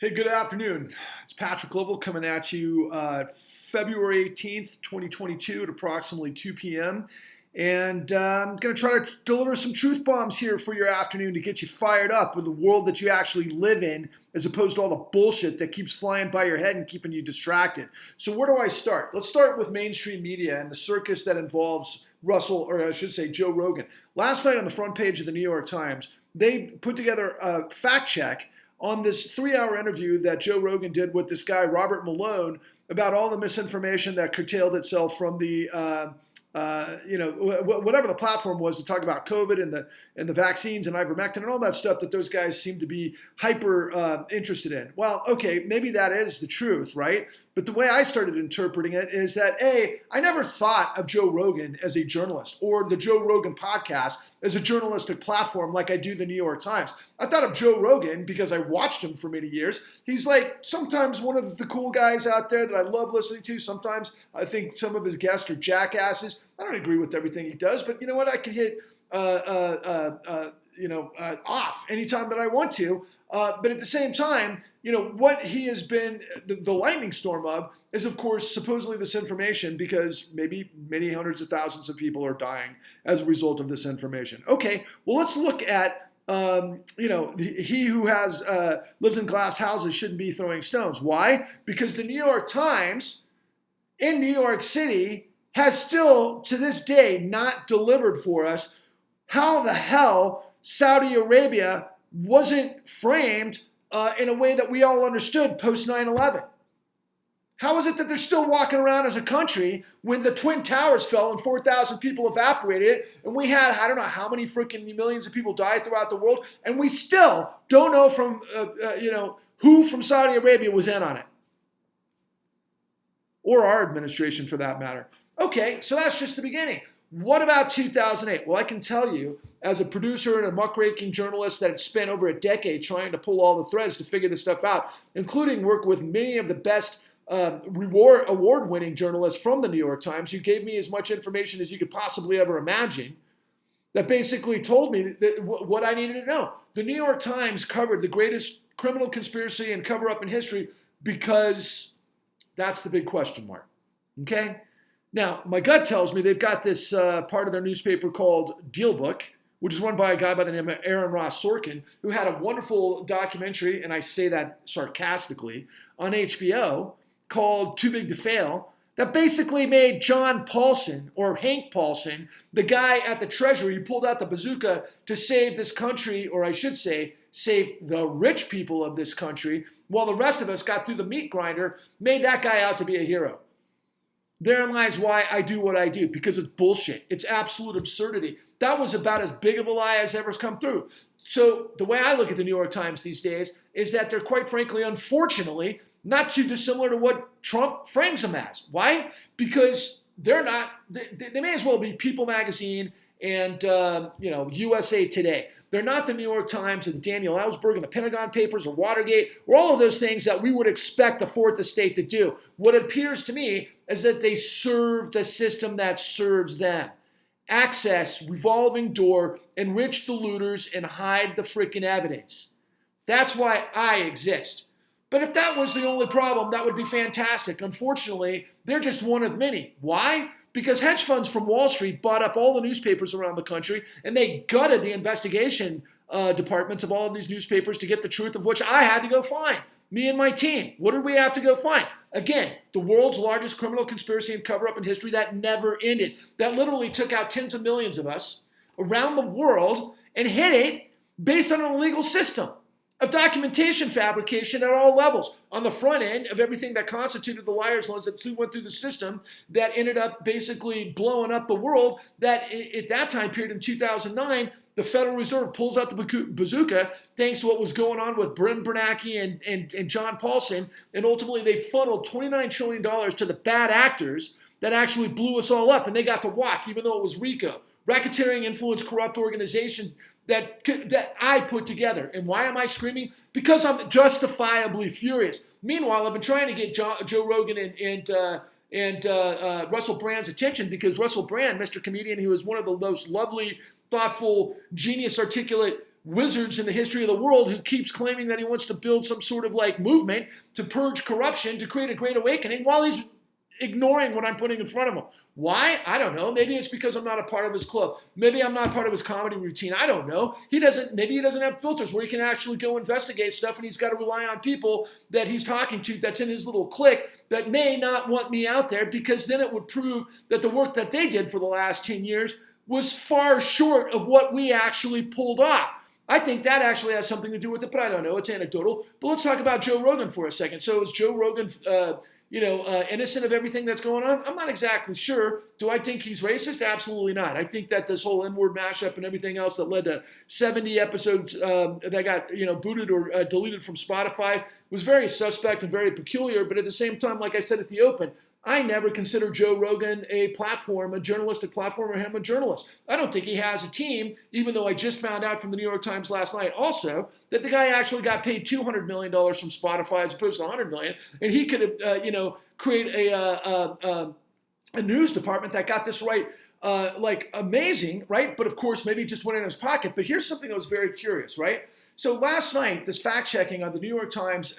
Hey, good afternoon. It's Patrick Lovell coming at you February 18th, 2022 at approximately 2 p.m. And I'm going to try to deliver some truth bombs here for your afternoon to get you fired up with the world that you actually live in, as opposed to all the bullshit that keeps flying by your head and keeping you distracted. So where do I start? Let's start with mainstream media and the circus that involves Russell, or I should say Joe Rogan. Last night on the front page of the New York Times, they put together a fact check on this 3-hour interview that Joe Rogan did with this guy, Robert Malone, about all the misinformation that curtailed itself from the, whatever the platform was to talk about COVID and the vaccines and ivermectin and all that stuff that those guys seem to be hyper interested in. Well, okay, maybe that is the truth, right? But the way I started interpreting it is that, I never thought of Joe Rogan as a journalist or the Joe Rogan podcast as a journalistic platform like I do the New York Times. I thought of Joe Rogan because I watched him for many years. He's like sometimes one of the cool guys out there that I love listening to. Sometimes I think some of his guests are jackasses. I don't agree with everything he does, but you know what? I can hit off anytime that I want to. But at the same time, what he has been the lightning storm of is, of course, supposedly this information, because maybe many hundreds of thousands of people are dying as a result of this information. Okay, well, let's look at, he who has lives in glass houses shouldn't be throwing stones. Why? Because the New York Times in New York City has still, to this day, not delivered for us how the hell Saudi Arabia wasn't framed in a way that we all understood post 9/11. How is it that they're still walking around as a country when the Twin Towers fell and 4,000 people evaporated and we had, I don't know how many freaking millions of people die throughout the world, and we still don't know from, who from Saudi Arabia was in on it? Or our administration for that matter. Okay, so that's just the beginning. What about 2008? Well, I can tell you, as a producer and a muckraking journalist that had spent over a decade trying to pull all the threads to figure this stuff out, including work with many of the best award-winning journalists from the New York Times, who gave me as much information as you could possibly ever imagine, that basically told me what I needed to know. The New York Times covered the greatest criminal conspiracy and cover-up in history because that's the big question mark, okay? Now, my gut tells me they've got this part of their newspaper called Deal Book, which is run by a guy by the name of Aaron Ross Sorkin, who had a wonderful documentary, and I say that sarcastically, on HBO called Too Big to Fail, that basically made John Paulson, or Hank Paulson, the guy at the Treasury who pulled out the bazooka to save this country, or I should say, save the rich people of this country, while the rest of us got through the meat grinder, made that guy out to be a hero. Therein lies why I do what I do, because it's bullshit. It's absolute absurdity. That was about as big of a lie as ever come through. So the way I look at the New York Times these days is that they're, quite frankly, unfortunately, not too dissimilar to what Trump frames them as. Why? Because they're not, they may as well be People Magazine and USA Today. They're not the New York Times and Daniel Ellsberg and the Pentagon Papers or Watergate or all of those things that we would expect the Fourth Estate to do. What appears to me is that they serve the system that serves them. Access, revolving door, enrich the looters, and hide the freaking evidence. That's why I exist. But if that was the only problem, that would be fantastic. Unfortunately, they're just one of many. Why? Because hedge funds from Wall Street bought up all the newspapers around the country, and they gutted the investigation departments of all of these newspapers to get the truth, of which I had to go find. Me and my team. What did we have to go find? Again, the world's largest criminal conspiracy and cover-up in history that never ended. That literally took out tens of millions of us around the world and hid it based on an illegal system of documentation fabrication at all levels. On the front end of everything that constituted the liar's loans that went through the system that ended up basically blowing up the world, that at that time period in 2009, the Federal Reserve pulls out the bazooka thanks to what was going on with Bryn Bernanke and John Paulson, and ultimately they funneled $29 trillion to the bad actors that actually blew us all up, and they got to walk, even though it was RICO. Racketeering, influence, corrupt organization that I put together. And why am I screaming? Because I'm justifiably furious. Meanwhile, I've been trying to get Joe Rogan and Russell Brand's attention, because Russell Brand, Mr. Comedian, who is one of the most lovely, thoughtful, genius, articulate wizards in the history of the world who keeps claiming that he wants to build some sort of like movement to purge corruption, to create a great awakening, while he's ignoring what I'm putting in front of him. Why? I don't know. Maybe it's because I'm not a part of his club. Maybe I'm not part of his comedy routine. I don't know. Maybe he doesn't have filters where he can actually go investigate stuff, and he's got to rely on people that he's talking to that's in his little clique that may not want me out there, because then it would prove that the work that they did for the last 10 years was far short of what we actually pulled off. I think that actually has something to do with it, but I don't know. It's anecdotal. But let's talk about Joe Rogan for a second. So is Joe Rogan innocent of everything that's going on? I'm not exactly sure. Do I think he's racist? Absolutely not. I think that this whole N-word mashup and everything else that led to 70 episodes that got booted or deleted from Spotify was very suspect and very peculiar. But at the same time, like I said at the open, I never consider Joe Rogan a journalistic platform, or him a journalist. I don't think he has a team, even though I just found out from the New York Times last night also that the guy actually got paid $200 million from Spotify as opposed to $100 million. And he could have, create a news department that got this right, amazing, right? But of course, maybe he just went in his pocket. But here's something that was very curious, right? So last night, this fact checking on the New York Times,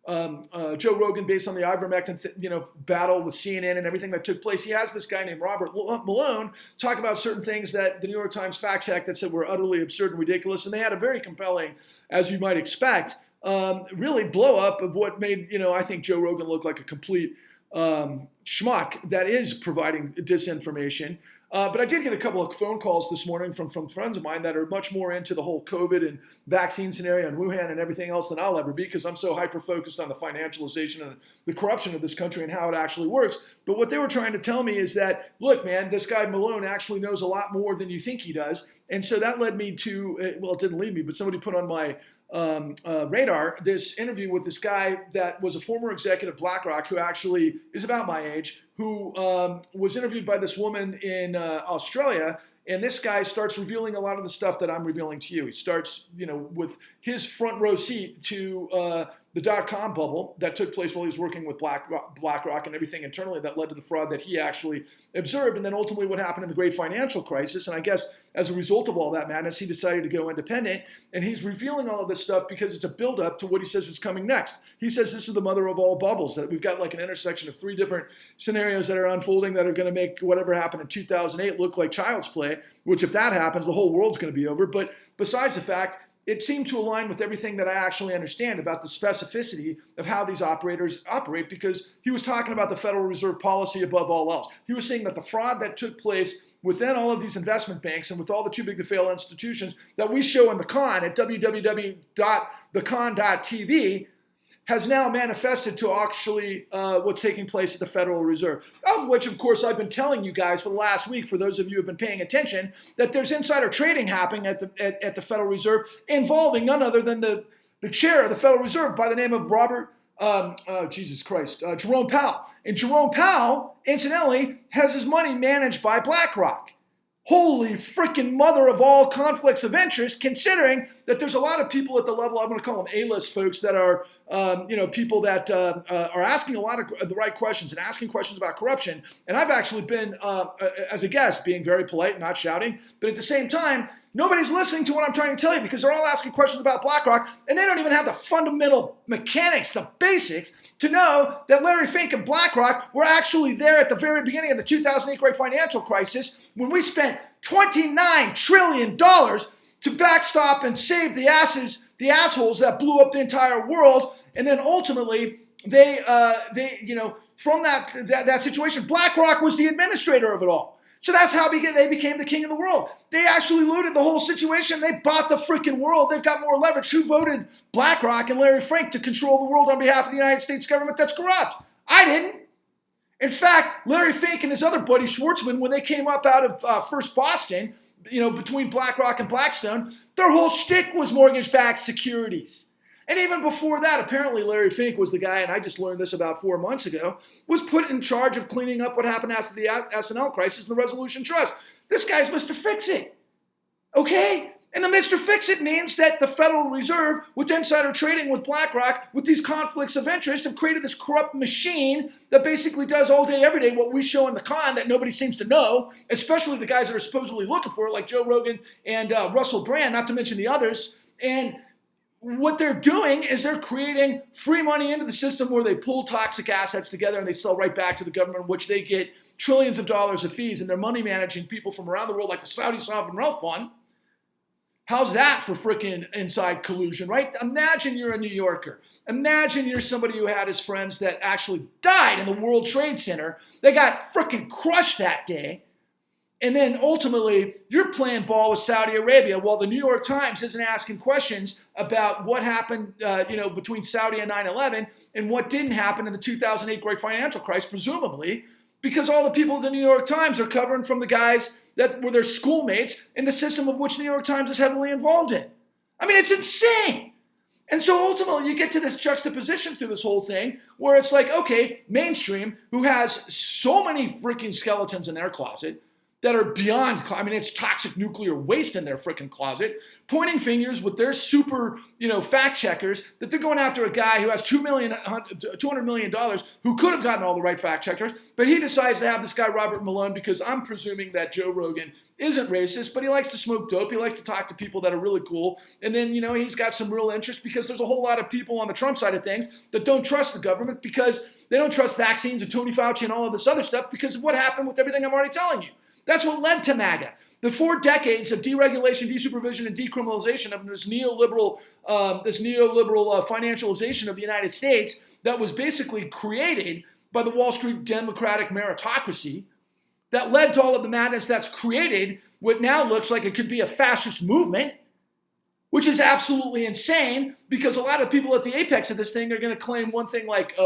Joe Rogan, based on the ivermectin, battle with CNN and everything that took place, he has this guy named Robert Malone talk about certain things that the New York Times fact checked that said were utterly absurd and ridiculous, and they had a very compelling, as you might expect, really blow up of what made, I think Joe Rogan look like a complete schmuck that is providing disinformation. But I did get a couple of phone calls this morning from friends of mine that are much more into the whole COVID and vaccine scenario and Wuhan and everything else than I'll ever be, because I'm so hyper-focused on the financialization and the corruption of this country and how it actually works. But what they were trying to tell me is that, look, man, this guy Malone actually knows a lot more than you think he does. And so that led me to, well, it didn't lead me, but somebody put on my radar this interview with this guy that was a former executive of BlackRock, who actually is about my age, who was interviewed by this woman in Australia. And this guy starts revealing a lot of the stuff that I'm revealing to you. He starts, with his front row seat to the dot-com bubble that took place while he was working with BlackRock and everything internally that led to the fraud that he actually observed, and then ultimately what happened in the great financial crisis. And I guess as a result of all that madness, he decided to go independent, and he's revealing all of this stuff because it's a buildup to what he says is coming next. He says this is the mother of all bubbles, that we've got like an intersection of three different scenarios that are unfolding that are going to make whatever happened in 2008 look like child's play, which if that happens, the whole world's going to be over. But besides the fact, it seemed to align with everything that I actually understand about the specificity of how these operators operate, because he was talking about the Federal Reserve policy above all else. He was saying that the fraud that took place within all of these investment banks and with all the too big to fail institutions that we show in the con at www.thecon.tv has now manifested to actually what's taking place at the Federal Reserve, of which, of course, I've been telling you guys for the last week, for those of you who have been paying attention, that there's insider trading happening at the Federal Reserve involving none other than the chair of the Federal Reserve by the name of Jerome Powell. And Jerome Powell, incidentally, has his money managed by BlackRock. Holy freaking mother of all conflicts of interest, considering that there's a lot of people at the level, I'm going to call them A-list folks, that are, people that are asking a lot of the right questions and asking questions about corruption. And I've actually been, as a guest, being very polite, not shouting. But at the same time, nobody's listening to what I'm trying to tell you, because they're all asking questions about BlackRock, and they don't even have the fundamental mechanics, the basics, to know that Larry Fink and BlackRock were actually there at the very beginning of the 2008 great financial crisis, when we spent $29 trillion to backstop and save the assholes that blew up the entire world. And then ultimately, they from that situation, BlackRock was the administrator of it all. So that's how they became the king of the world. They actually looted the whole situation. They bought the freaking world. They've got more leverage. Who voted BlackRock and Larry Fink to control the world on behalf of the United States government that's corrupt? I didn't. In fact, Larry Fink and his other buddy Schwartzman, when they came up out of First Boston, between BlackRock and Blackstone, their whole shtick was mortgage-backed securities. And even before that, apparently Larry Fink was the guy, and I just learned this about 4 months ago, was put in charge of cleaning up what happened after the S&L crisis and the Resolution Trust. This guy's Mr. Fix-It. Okay? And the Mr. Fix-It means that the Federal Reserve, with insider trading with BlackRock, with these conflicts of interest, have created this corrupt machine that basically does all day, every day what we show in the con that nobody seems to know, especially the guys that are supposedly looking for it, like Joe Rogan and Russell Brand, not to mention the others. And what they're doing is they're creating free money into the system where they pull toxic assets together and they sell right back to the government, which they get trillions of dollars of fees, and they're money managing people from around the world like the Saudi Sovereign Wealth Fund. How's that for freaking inside collusion, right? Imagine you're a New Yorker. Imagine you're somebody who had his friends that actually died in the World Trade Center. They got freaking crushed that day. And then ultimately, you're playing ball with Saudi Arabia while the New York Times isn't asking questions about what happened between Saudi and 9/11 and what didn't happen in the 2008 Great Financial Crisis, presumably, because all the people at the New York Times are covering from the guys that were their schoolmates in the system of which the New York Times is heavily involved in. I mean, it's insane. And so ultimately, you get to this juxtaposition through this whole thing where it's like, okay, mainstream, who has so many freaking skeletons in their closet, that are beyond, I mean, it's toxic nuclear waste in their freaking closet, pointing fingers with their super, fact checkers that they're going after a guy who has $200 million who could have gotten all the right fact checkers, but he decides to have this guy Robert Malone because I'm presuming that Joe Rogan isn't racist, but he likes to smoke dope. He likes to talk to people that are really cool. And then, he's got some real interest because there's a whole lot of people on the Trump side of things that don't trust the government because they don't trust vaccines and Tony Fauci and all of this other stuff because of what happened with everything I'm already telling you. That's what led to MAGA. The 4 decades of deregulation, desupervision, and decriminalization of this neoliberal financialization of the United States that was basically created by the Wall Street Democratic meritocracy that led to all of the madness that's created what now looks like it could be a fascist movement, which is absolutely insane because a lot of people at the apex of this thing are going to claim one thing like,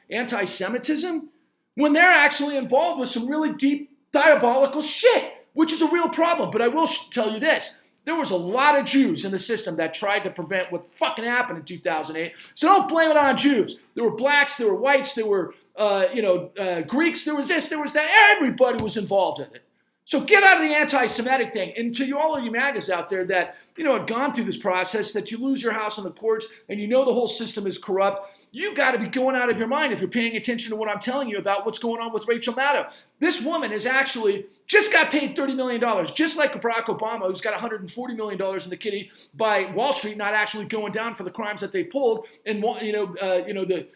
anti-Semitism, when they're actually involved with some really deep diabolical shit, which is a real problem. But I will tell you this. There was a lot of Jews in the system that tried to prevent what fucking happened in 2008. So don't blame it on Jews. There were blacks, there were whites, there were Greeks, there was this, there was that. Everybody was involved in it. So get out of the anti-Semitic thing. And to all of you MAGAs out there that, had gone through this process, that you lose your house in the courts and the whole system is corrupt, you got to be going out of your mind if you're paying attention to what I'm telling you about what's going on with Rachel Maddow. This woman is actually just got paid $30 million, just like Barack Obama, who's got $140 million in the kitty by Wall Street not actually going down for the crimes that they pulled. And, the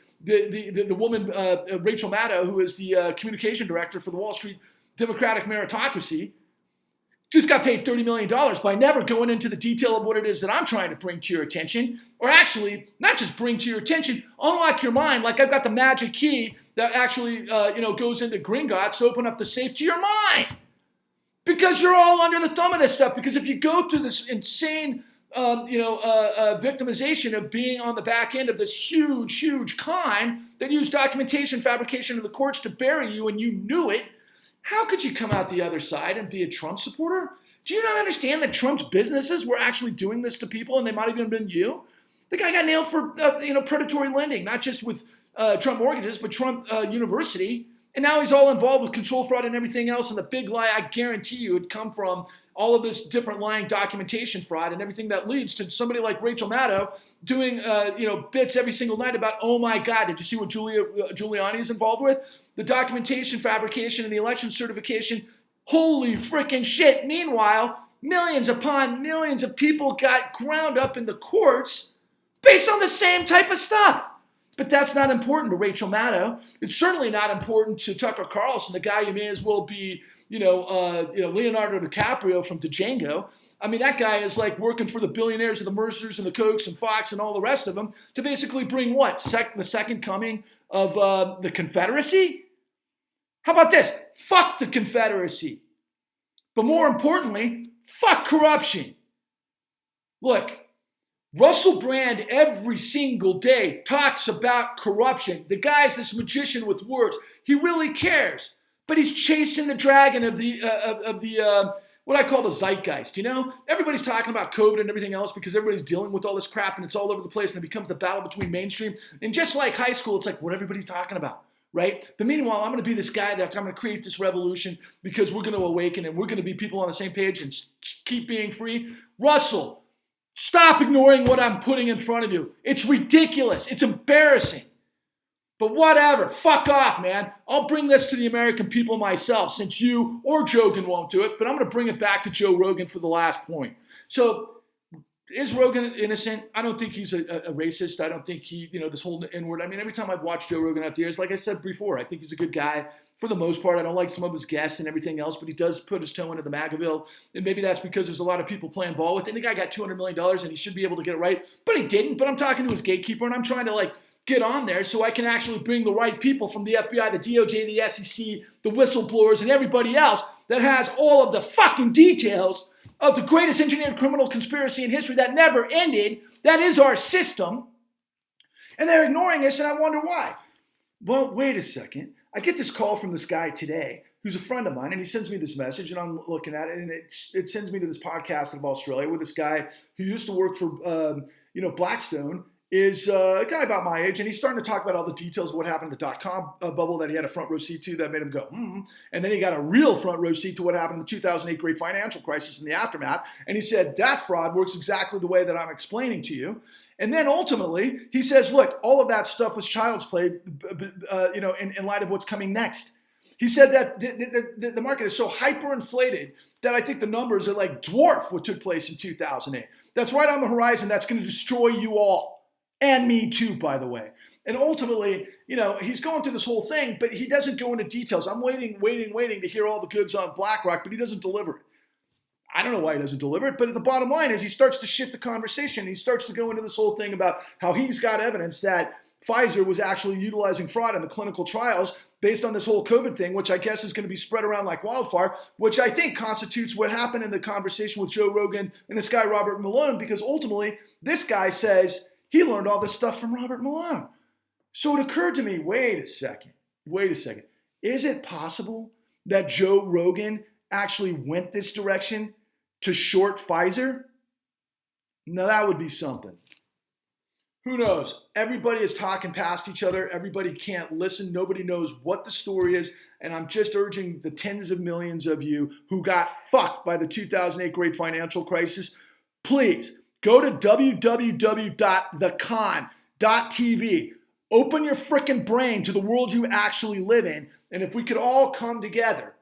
woman, Rachel Maddow, who is the communication director for the Wall Street Democratic meritocracy, just got paid $30 million by never going into the detail of what it is that I'm trying to bring to your attention, or actually not just bring to your attention, unlock your mind like I've got the magic key that actually, goes into Gringotts to open up the safe to your mind. Because you're all under the thumb of this stuff. Because if you go through this insane, victimization of being on the back end of this huge, huge con that used documentation, fabrication of the courts to bury you and you knew it, how could you come out the other side and be a Trump supporter? Do you not understand that Trump's businesses were actually doing this to people and they might have even been you? The guy got nailed for predatory lending, not just with Trump mortgages, but Trump University. And now he's all involved with control fraud and everything else. And the big lie, I guarantee you, would come from all of this different lying documentation fraud and everything that leads to somebody like Rachel Maddow doing bits every single night about, oh my God, did you see what Giuliani is involved with? The documentation, fabrication, and the election certification. Holy freaking shit. Meanwhile, millions upon millions of people got ground up in the courts based on the same type of stuff. But that's not important to Rachel Maddow. It's certainly not important to Tucker Carlson, the guy who may as well be, Leonardo DiCaprio from Django. I mean, that guy is like working for the billionaires and the Mercers and the Kochs and Fox and all the rest of them to basically bring what? The second coming of the Confederacy? How about this? Fuck the Confederacy. But more importantly, fuck corruption. Look, Russell Brand every single day talks about corruption. The guy's this magician with words. He really cares. But he's chasing the dragon of the what I call the zeitgeist, Everybody's talking about COVID and everything else because everybody's dealing with all this crap and it's all over the place and it becomes the battle between mainstream. And just like high school, it's like what everybody's talking about. right? But meanwhile, I'm going to be this guy I'm going to create this revolution because we're going to awaken and we're going to be people on the same page and keep being free. Russell, stop ignoring what I'm putting in front of you. It's ridiculous. It's embarrassing. But whatever. Fuck off, man. I'll bring this to the American people myself since you or Jogan won't do it, but I'm going to bring it back to Joe Rogan for the last point. So, is Rogan innocent? I don't think he's a racist. I don't think he, this whole N-word. I mean, every time I've watched Joe Rogan out the years, like I said before, I think he's a good guy for the most part. I don't like some of his guests and everything else, but he does put his toe into the MAGAville. And maybe that's because there's a lot of people playing ball with it. And the guy got $200 million and he should be able to get it right, but he didn't. But I'm talking to his gatekeeper and I'm trying to get on there so I can actually bring the right people from the FBI, the DOJ, the SEC, the whistleblowers, and everybody else that has all of the fucking details of the greatest engineered criminal conspiracy in history that never ended. That is our system. And they're ignoring us, and I wonder why. Well, wait a second. I get this call from this guy today who's a friend of mine, and he sends me this message, and I'm looking at it, and it sends me to this podcast of Australia where this guy who used to work for Blackstone is a guy about my age, and he's starting to talk about all the details of what happened in the dot-com bubble that he had a front row seat to that made him go, and then he got a real front row seat to what happened in the 2008 great financial crisis in the aftermath, and he said, that fraud works exactly the way that I'm explaining to you. And then ultimately, he says, look, all of that stuff was child's play, in light of what's coming next. He said that the market is so hyperinflated that I think the numbers are dwarf what took place in 2008. That's right on the horizon. That's going to destroy you all. And me too, by the way. And ultimately, he's going through this whole thing, but he doesn't go into details. I'm waiting to hear all the goods on BlackRock, but he doesn't deliver it. I don't know why he doesn't deliver it, but the bottom line is he starts to shift the conversation. He starts to go into this whole thing about how he's got evidence that Pfizer was actually utilizing fraud in the clinical trials based on this whole COVID thing, which I guess is going to be spread around like wildfire, which I think constitutes what happened in the conversation with Joe Rogan and this guy, Robert Malone, because ultimately this guy says he learned all this stuff from Robert Malone. So it occurred to me, wait a second. Is it possible that Joe Rogan actually went this direction to short Pfizer? Now that would be something. Who knows? Everybody is talking past each other. Everybody can't listen. Nobody knows what the story is. And I'm just urging the tens of millions of you who got fucked by the 2008 great financial crisis, please go to www.thecon.tv. Open your frickin' brain to the world you actually live in. And if we could all come together,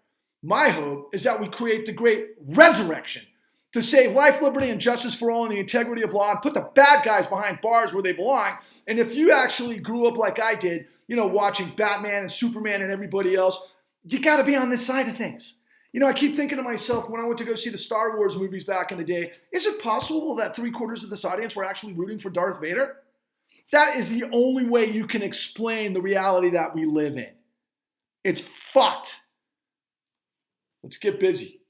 my hope is that we create the great resurrection to save life, liberty, and justice for all and the integrity of law and put the bad guys behind bars where they belong. And if you actually grew up like I did, watching Batman and Superman and everybody else, you got to be on this side of things. I keep thinking to myself when I went to go see the Star Wars movies back in the day, is it possible that 3/4 of this audience were actually rooting for Darth Vader? That is the only way you can explain the reality that we live in. It's fucked. Let's get busy.